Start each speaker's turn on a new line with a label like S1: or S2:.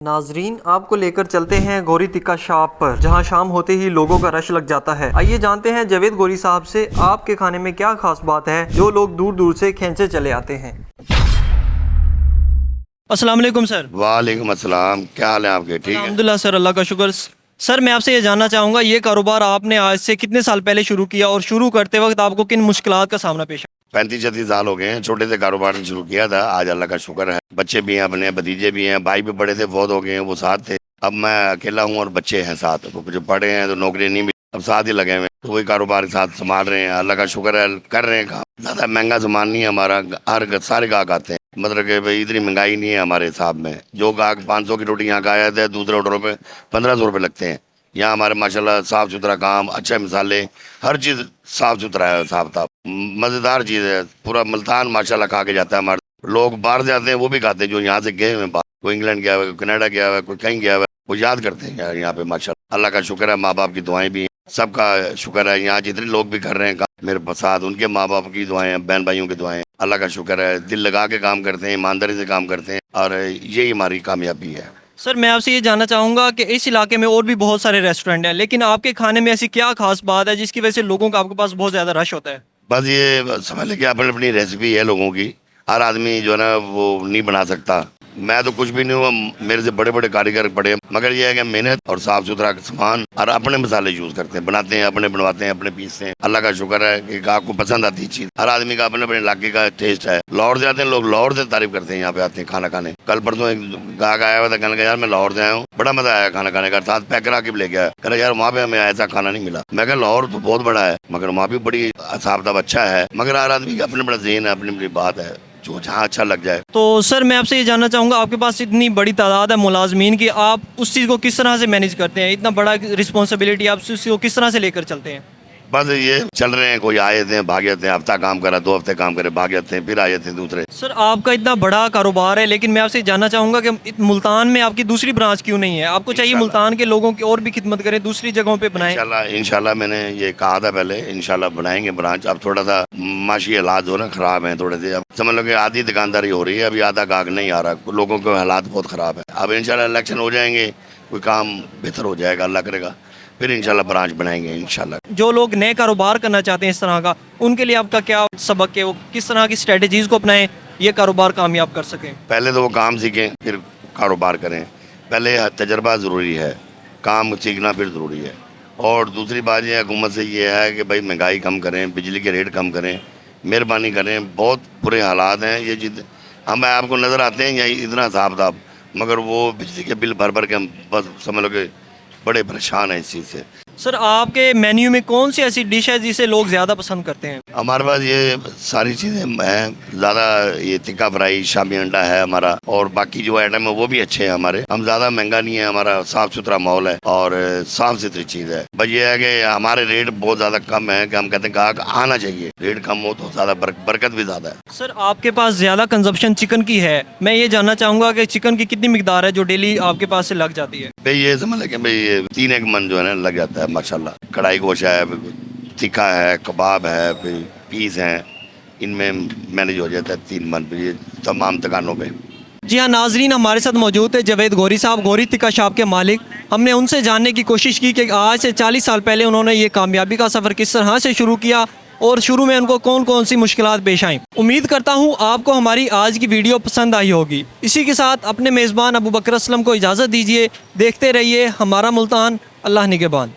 S1: ناظرین آپ کو لے کر چلتے ہیں گوری تکا شاپ پر، جہاں شام ہوتے ہی لوگوں کا رش لگ جاتا ہے۔ آئیے جانتے ہیں جاوید گوری صاحب سے آپ کے کھانے میں کیا خاص بات ہے جو لوگ دور دور سے کھینچے چلے آتے ہیں۔ السلام علیکم سر۔
S2: وعلیکم السلام، کیا حال ہے آپ کے؟ ٹھیک ہے
S1: الحمدللہ سر، اللہ کا شکر۔ سر میں آپ سے یہ جاننا چاہوں گا، یہ کاروبار آپ نے آج سے کتنے سال پہلے شروع کیا اور شروع کرتے وقت آپ کو کن مشکلات کا سامنا پیش آیا؟
S2: 35-36 سال ہو گئے ہیں، چھوٹے سے کاروبار نے شروع کیا تھا، آج اللہ کا شکر ہے بچے بھی ہیں، اپنے بھتیجے بھی ہیں، بھائی بھی بڑے تھے فوت ہو گئے ہیں، وہ ساتھ تھے، اب میں اکیلا ہوں اور بچے ہیں ساتھ، جو پڑھے ہیں تو نوکری نہیں ملی، اب ساتھ ہی لگے ہوئے ہیں، تو وہی کاروبار کے ساتھ سنبھال رہے ہیں، اللہ کا شکر ہے کر رہے ہیں کام۔ زیادہ مہنگا سامان نہیں ہے ہمارا، سارے گاہک آتے ہیں، مطلب کہ بھائی اتنی مہنگائی نہیں ہے ہمارے حساب میں، جو گاہک 500 کی روٹی یہاں کا آیا تھا دوسرے ہوٹلوں پہ 1500 روپے لگتے ہیں، یہاں ہمارے ماشاءاللہ صاف ستھرا کام، اچھے مسالے، ہر چیز صاف ستھرا ہے، صاف صاف مزیدار چیز ہے، پورا ملتان ماشاءاللہ کھا کے جاتا ہے ہمارے لوگ، باہر جاتے ہیں وہ بھی کھاتے ہیں جو یہاں سے گئے ہوئے ہیں، کوئی انگلینڈ گیا ہوا ہے، کوئی کینیڈا گیا ہوا ہے، کوئی کہیں گیا ہوا ہے، وہ یاد کرتے ہیں یہاں پہ ماشاءاللہ، اللہ کا شکر ہے، ماں باپ کی دعائیں بھی ہیں، سب کا شکر ہے، یہاں جتنے لوگ بھی کر رہے ہیں کام میرے ساتھ، ان کے ماں باپ کی دعائیں، بہن بھائیوں کی دعائیں، اللہ کا شکر ہے، دل لگا کے کام کرتے ہیں، ایمانداری سے کام کرتے ہیں، اور یہی ہماری کامیابی ہے۔
S1: سر میں آپ سے یہ جاننا چاہوں گا کہ اس علاقے میں اور بھی بہت سارے ریسٹورینٹ ہیں، لیکن آپ کے کھانے میں ایسی کیا خاص بات ہے جس کی وجہ سے لوگوں کا آپ کے پاس بہت زیادہ رش ہوتا ہے؟
S2: بس یہ سمجھ لیں کہ اپنی اپنی ریسیپی ہے لوگوں کی، ہر آدمی جو ہے نا وہ نہیں بنا سکتا، میں تو کچھ بھی نہیں ہوا، میرے سے بڑے بڑے کاریگر پڑے، مگر یہ ہے کہ محنت اور صاف ستھرا سامان اور اپنے مسالے یوز کرتے ہیں، بناتے ہیں، اپنے بنواتے ہیں، اپنے پیستے ہیں، اللہ کا شکر ہے کہ گاہک کو پسند آتی ہے چیز، ہر آدمی کا اپنے اپنے علاقے کا ٹیسٹ ہے، لاہور سے آتے ہیں لوگ، لاہور سے تعریف کرتے ہیں، یہاں پہ آتے ہیں کھانا کھانے، کل پرسوں ایک گاہک آیا ہوا تھا، کہنے لگا یار میں لاہور سے آیا ہوں، بڑا مزہ آیا کھانا کھانے کا، ساتھ پیک کرا کے بھی لے گیا، کہہ رہا یار وہاں پہ ہمیں ایسا کھانا نہیں ملا، میں کہا لاہور تو بہت بڑا ہے مگر وہاں بھی بڑی صاف صاف اچھا ہے، مگر ہر آدمی کا اپنا بڑا ذہن ہے، اپنی بات ہے، جو جہاں اچھا لگ جائے۔
S1: تو سر میں آپ سے یہ جاننا چاہوں گا، آپ کے پاس اتنی بڑی تعداد ہے ملازمین کی، آپ اس چیز کو کس طرح سے مینیج کرتے ہیں؟ اتنا بڑا رسپانسبلٹی آپ اس کو کس طرح سے لے کر چلتے ہیں؟
S2: بس یہ چل رہے ہیں، کوئی آئے جاتے ہیں بھاگ جاتے ہیں، ہفتہ کام کرا 2 ہفتے کام کرے بھاگ جاتے ہیں، پھر آ جاتے ہیں دوسرے۔
S1: سر آپ کا اتنا بڑا کاروبار ہے، لیکن میں آپ سے جاننا چاہوں گا کہ ملتان میں آپ کی دوسری برانچ کیوں نہیں ہے؟ آپ کو چاہیے ملتان کے لوگوں کی اور بھی خدمت کریں، دوسری جگہوں پہ بنائیں۔
S2: انشاءاللہ میں نے یہ کہا تھا پہلے، انشاءاللہ بنائیں گے برانچ، اب تھوڑا سا معاشی حالات جو نا خراب ہیں تھوڑے سے، اب سمجھ لو کہ آدھی دکانداری ہو رہی ہے، ابھی آدھا گاہک نہیں آ رہا، لوگوں کے حالات بہت خراب ہے، اب انشاءاللہ الیکشن ہو جائیں گے، کوئی کام بہتر ہو جائے گا، اللہ کرے گا، پھر انشاءاللہ برانچ بنائیں گے انشاءاللہ۔
S1: جو لوگ نئے کاروبار کرنا چاہتے ہیں اس طرح کا، ان کے لیے آپ کا کیا سبق ہے؟ وہ کس طرح کی اسٹریٹجیز کو اپنائیں یہ کاروبار کامیاب کر سکیں؟
S2: پہلے تو وہ کام سیکھیں پھر کاروبار کریں، پہلے تجربہ ضروری ہے، کام سیکھنا پھر ضروری ہے، اور دوسری بات یہ حکومت سے یہ ہے کہ بھائی مہنگائی کم کریں، بجلی کے ریٹ کم کریں، مہربانی کریں، بہت برے حالات ہیں، یہ ہم آپ کو نظر آتے ہیں یہی اتنا صاف صاف، مگر وہ بجلی کے بل بھر کے ہم بس سمجھ لو کہ بڑے پریشان ہیں اس چیز سے۔
S1: سر آپ کے مینیو میں کون سی ایسی ڈش ہے جسے لوگ زیادہ پسند کرتے ہیں؟
S2: ہمارے پاس یہ ساری چیزیں ہیں، زیادہ یہ تکا فرائی، شامی انڈا ہے ہمارا، اور باقی جو آئٹم ہے وہ بھی اچھے ہیں ہمارے، ہم زیادہ مہنگا نہیں ہے، ہمارا صاف ستھرا ماحول ہے اور صاف ستھری چیز ہے، بس یہ ہے کہ ہمارے ریٹ بہت زیادہ کم ہے، کہ ہم کہتے ہیں گاہک آنا چاہیے، ریٹ کم ہو تو زیادہ برکت بھی زیادہ ہے۔
S1: سر آپ کے پاس زیادہ کنزمپشن چکن کی ہے، میں یہ جاننا چاہوں گا کہ چکن کی کتنی مقدار ہے جو ڈیلی آپ کے پاس سے لگ جاتی ہے؟
S2: بھائی یہ سمجھ لیں کہ بھائی یہ 3 من جو ہے نا لگ جاتا ہے ماشاءاللہ، کڑھائی گوشت ہے، تکا ہے، کباب ہے، پھر پیس ہیں، ان میں مینیج ہو جاتا ہے 3 من پہ یہ تمام دکانوں پہ۔
S1: جی ہاں ناظرین، ہمارے ساتھ موجود ہے جاوید گوری صاحب، گوری تکا شاپ کے مالک۔ ہم نے ان سے جاننے کی کوشش کی کہ آج سے 40 سال پہلے انہوں نے یہ کامیابی کا سفر کس طرح سے شروع کیا اور شروع میں ان کو کون کون سی مشکلات پیش آئیں۔ امید کرتا ہوں آپ کو ہماری آج کی ویڈیو پسند آئی ہوگی۔ اسی کے ساتھ اپنے میزبان ابو بکر اسلم کو اجازت دیجیے، دیکھتے رہیے ہمارا ملتان، اللہ نگہبان۔